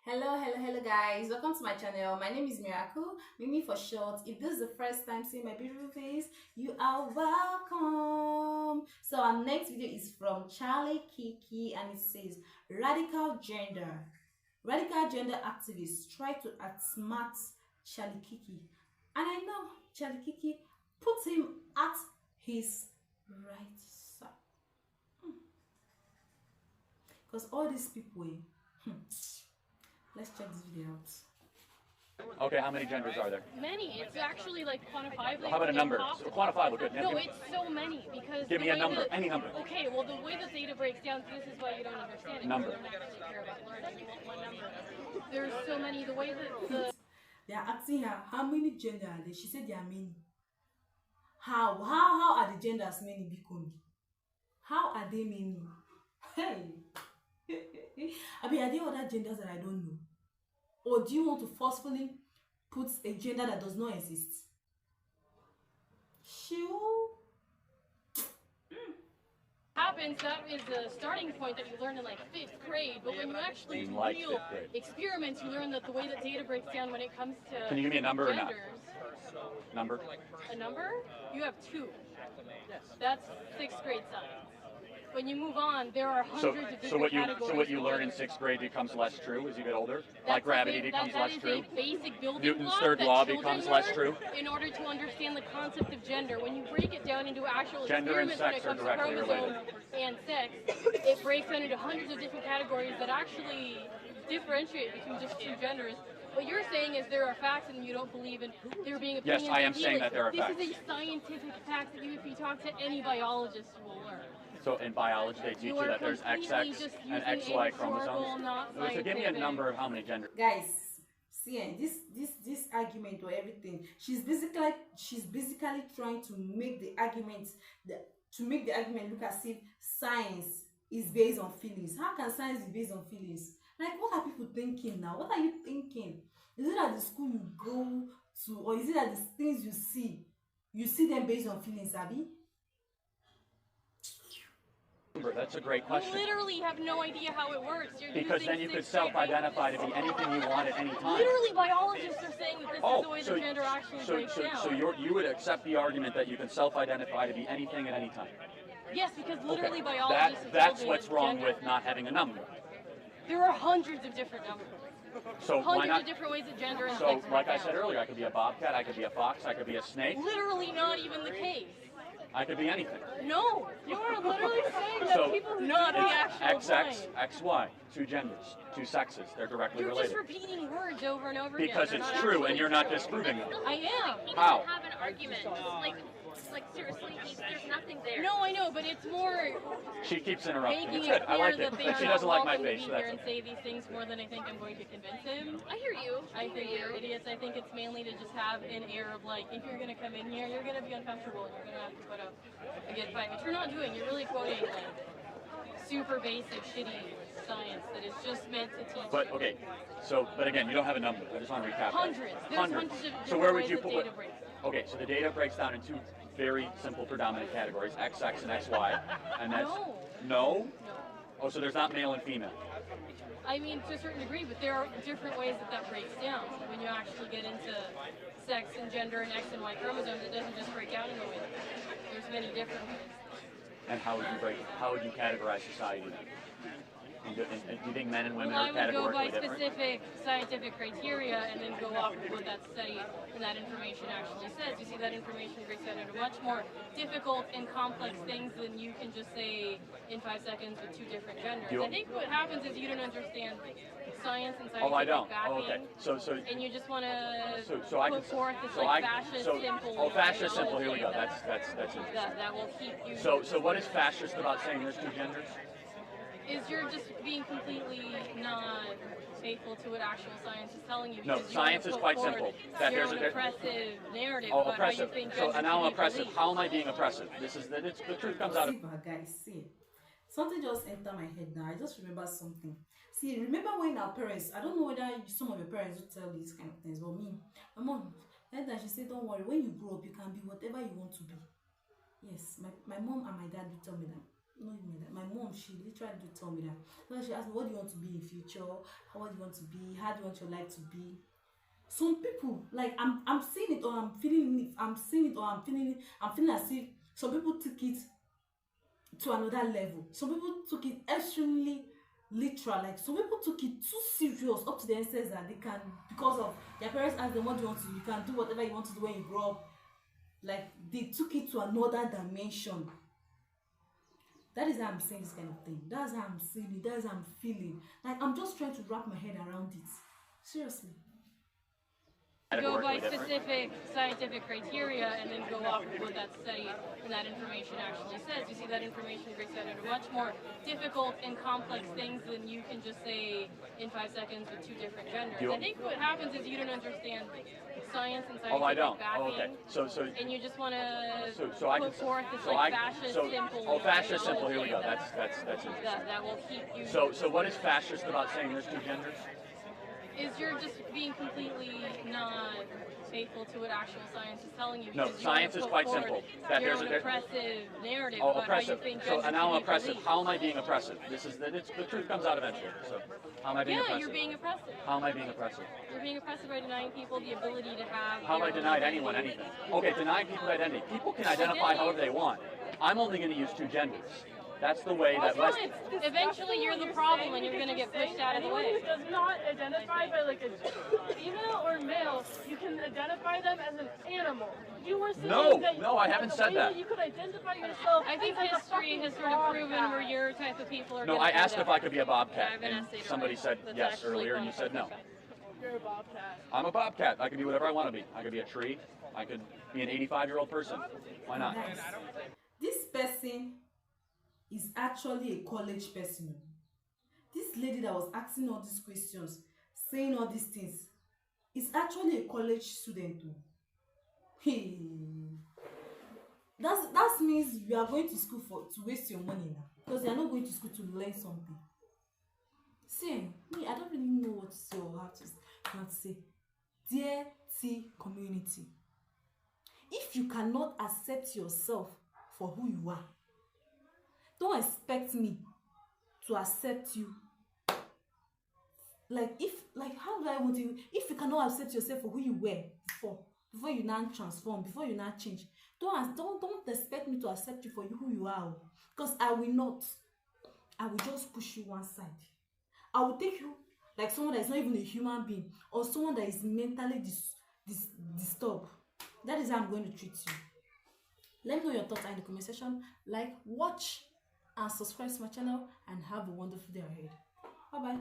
Hello guys, welcome to my channel. My name is Miracle, Mimi for short. If this is the first time seeing my beautiful face, you are welcome. So our next video is from Charlie Kiki and it says radical gender. Radical gender activists try to outsmart Charlie Kiki. And I know Charlie Kiki put him at his right side. Because all these people, let's check this video out. Okay, how many genders are there? Many. It's actually like quantifiably. How about a number? So quantifiable, good. No, it's so many because. Give me a number, any number. Okay, well the way the data breaks down, this is why you don't understand it. Number. You don't actually care about learning. You want one number. There's so many. The way that the. They are asking her how many genders are there. She said there are many. How are the genders many, Bikomi? How are they many? Hey. I mean, are there other genders that I don't know? Or do you want to forcefully put a gender that does not exist? Sure. Happens, that is the starting point that you learn in like 5th grade, but when you actually do real experiments, you learn that the way that data breaks down when it comes to Can you give me a number genders, or not? Number? A number? You have 2. That's 6th grade science. When you move on, there are hundreds of different categories. So what you learn in 6th grade becomes less true as you get older? Like gravity becomes less true? That is a basic building Newton's block third that law children becomes less learn true? in order to understand the concept of gender. When you break it down into actual Gender and experiments when it sex comes are to directly chromosomes and sex, it breaks down into hundreds of different categories that actually differentiate between just 2 genders. What you're saying is there are facts and you don't believe in there being opinions. Yes, I am and saying feelings. that there are facts. This is a scientific fact that if you talk to any biologist, you will learn. So in biology they teach you that there's XX and XY chromosomes. So give me a number of how many genders. Guys, see, this argument or everything, she's basically trying to make the argument look as if science is based on feelings. How can science be based on feelings? Like, what are people thinking now? What are you thinking? Is it at the school you go to, or is it at the things you see them based on feelings, Abby? That's a great question. You literally have no idea how it works. Because then you could self-identify to be anything you want at any time. Literally, biologists are saying that this is the way the gender actually breaks down. So you would accept the argument that you can self-identify to be anything at any time? Yes, because literally Okay. biologists That's what's wrong with not having a number. There are hundreds of different numbers. So why not? Of different ways that gender and So sex like break I said down. earlier, I could be a bobcat, I could be a fox, I could be a snake. Literally not even the case. I could be anything. No, you are literally saying that So people who not the actual XX, time. XY, 2 genders, 2 sexes. They're directly You're related. just repeating words over and over Because again. it's true and you're not disproving it. I am. How? Have an argument. Like seriously, there's nothing there. No, I know, but it's more She keeps interrupting. making It's it good. I clear like it. that they But are she not doesn't like my welcome to face, be so here that's and okay. say these things more than I think I'm going to convince him. I hear you. I think they're idiots. I think it's mainly to just have an air of like, if you're gonna come in here, you're gonna be uncomfortable and you're gonna have to put up a good fight, which you're not doing. You're really quoting like super basic, shitty science that is just meant to teach. But okay, but again, you don't have a number. I just want to recap. Hundreds. There's hundreds of different So where would ways you that put? data breaks down. Okay, so the data breaks down into 2 very simple predominant categories: XX and XY, and that's No. no. No. Oh, so there's not male and female. I mean, to a certain degree, but there are different ways that breaks down. When you actually get into sex and gender and X and Y chromosomes, it doesn't just break down in a way. There's many different ways. And how would you categorize society then? And do you think men and women Well, are I would go categorically by different? specific scientific criteria and then go off of what that study and that information actually says. You see, that information breaks down into much more difficult and complex things than you can just say in 5 seconds with 2 different genders. I think what happens is you don't understand science and scientific Oh, I don't. backing. Oh, okay. So And you just want to so I put can forth this so like I fascist so simple. oh fascist simple. Here we go. ideology That's interesting. that will keep you. So what is fascist about saying there's 2 genders? Is you're just being completely not faithful to what actual science is telling you. No, because you science wanna is put quite forward simple. Your own oppressive narrative Oh, about oppressive. how you think So gender now I'm should be oppressive. believed. How am I being oppressive? The truth comes out of. See, but guys, see, something just entered my head now. I just remember something. See, remember when our parents, I don't know whether some of your parents would tell these kind of things, but me, my mom, and then she said, don't worry, when you grow up, you can be whatever you want to be. Yes, my mom and my dad would tell me that. Not even that. My mom, she literally did tell me that. So she asked me, what do you want to be in future? What do you want to be? How do you want your life to be? Some people, like I'm seeing it or I'm feeling it. I'm seeing it or I'm feeling it. I'm feeling as if some people took it to another level. Some people took it extremely literal. Like some people took it too serious up to the extent that they can, because of their parents asked them what do you want to do, you can do whatever you want to do when you grow up. Like they took it to another dimension. That is how I'm saying this kind of thing. That's how I'm seeing it. That's how I'm feeling. Like I'm just trying to wrap my head around it. Seriously. Go by specific scientific criteria and then go off of what that study and that information actually says. You see, that information breaks down into much more difficult and complex things than you can just say in 5 seconds with 2 different genders. I think what happens is you don't understand science and scientific I don't. backing, Okay. So and you just want to put forth this fascist simple. Fascist simple. Here we go. That's interesting. That will keep you. So what is fascist about saying there's 2 genders? Is you're just being completely not faithful to what actual science is telling you. No, science is quite simple. That there's an oppressive narrative about oppressive. how you think. So and now I'm oppressive. How am I being oppressive? This is the truth comes out eventually. So how am I being oppressive? Yeah, you're being oppressive. How am I being oppressive? You're being oppressive by denying people the ability to have. How have I denied anyone anything? Okay, denying people identity. People can identify however they want. I'm only going to use 2 genders. That's the way that eventually you're the problem and you're going to get pushed out of the way. Anyone who does not identify by like a female or male, you can identify them as an animal. You were saying no, I haven't said that. You could identify yourself. I think history has sort of proven where your type of people are. No, I asked if I could be a bobcat, and somebody said yes earlier, and you said no. You're a bobcat. I'm a bobcat. I can be whatever I want to be. I could be a tree. I could be an 85-year-old person. Why not? Nice. This person is actually a college person. This lady that was asking all these questions, saying all these things, is actually a college student too. Hey, that means you are going to school to waste your money now, because you are not going to school to learn something. See, me, I don't really know what to say or how to say. Dear T community, if you cannot accept yourself for who you are, don't expect me to accept you. How do I want you? If you cannot accept yourself for who you were before you now transform, before you now change, don't expect me to accept you for who you are, because I will not. I will just push you one side. I will take you like someone that is not even a human being, or someone that is mentally disturbed. That is how I'm going to treat you. Let me know your thoughts in the comment section. Like, watch, and subscribe to my channel, and have a wonderful day ahead. Bye bye.